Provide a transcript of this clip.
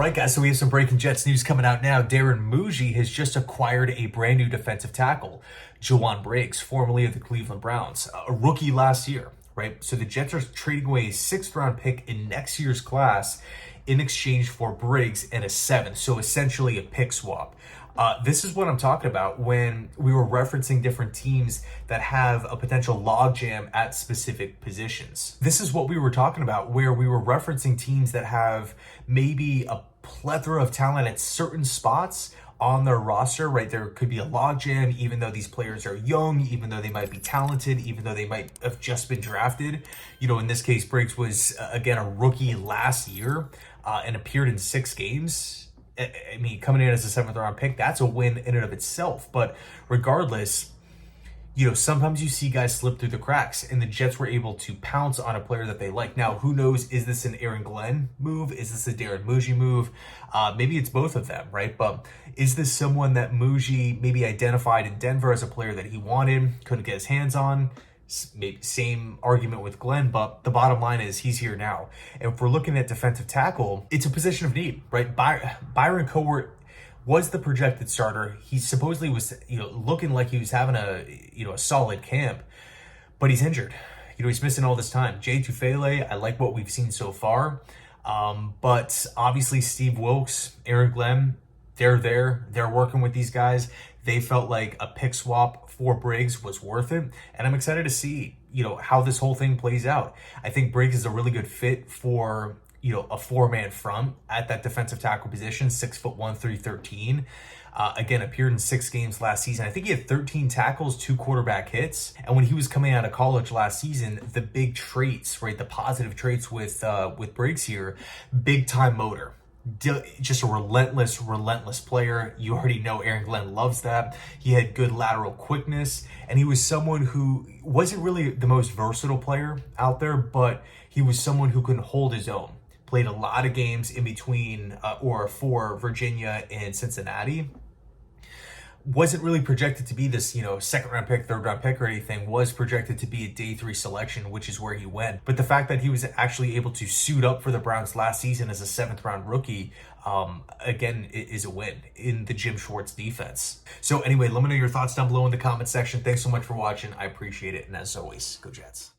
right, guys, so we have some breaking Jets news coming out now. Darren Muji has just acquired a brand new defensive tackle, Jowon Briggs, formerly of the Cleveland Browns, a rookie last year, right? So the Jets are trading away a 6th-round pick in next year's class in exchange for Briggs and a 7th, so essentially a pick swap. This is what I'm talking about when we were referencing different teams that have a potential logjam at specific positions. This is what we were talking about, where we were referencing teams that have maybe a plethora of talent at certain spots on their roster, right? There could be a logjam, even though these players are young, even though they might be talented, even though they might have just been drafted. You know, in this case, Briggs was, again, a rookie last year and appeared in 6 games. I mean, coming in as a 7th-round pick, that's a win in and of itself. But regardless, you know, sometimes you see guys slip through the cracks, and the Jets were able to pounce on a player that they like. Now, who knows, is this an Aaron Glenn move? Is this a Darren Muji move? Maybe it's both of them, right? But is this someone that Muji maybe identified in Denver as a player that he wanted, couldn't get his hands on? Maybe same argument with Glenn, but the bottom line is he's here now. And if we're looking at defensive tackle, it's a position of need, right? Byron Cowart was the projected starter. He supposedly was, looking like he was having a solid camp, but he's injured. He's missing all this time. Jay Tufele, I like what we've seen so far. But obviously Steve Wilkes, Aaron Glenn, they're working with these guys. They felt like a pick swap for Briggs was worth it. And I'm excited to see, how this whole thing plays out. I think Briggs is a really good fit for, a 4-man front at that defensive tackle position, 6'1", 313. Again, appeared in 6 games last season. I think he had 13 tackles, 2 quarterback hits. And when he was coming out of college last season, the big traits, right, the positive traits with Briggs here, big time motor. Just a relentless player. You already know Aaron Glenn loves that. He had good lateral quickness, and he was someone who wasn't really the most versatile player out there, but he was someone who could hold his own. Played a lot of games in between or for Virginia and Cincinnati. Wasn't really projected to be this, 2nd-round pick, 3rd-round pick or anything. Was projected to be a day 3 selection, which is where he went. But the fact that he was actually able to suit up for the Browns last season as a 7th-round rookie, again, is a win in the Jim Schwartz defense. So anyway, let me know your thoughts down below in the comment section. Thanks so much for watching. I appreciate it. And as always, go Jets.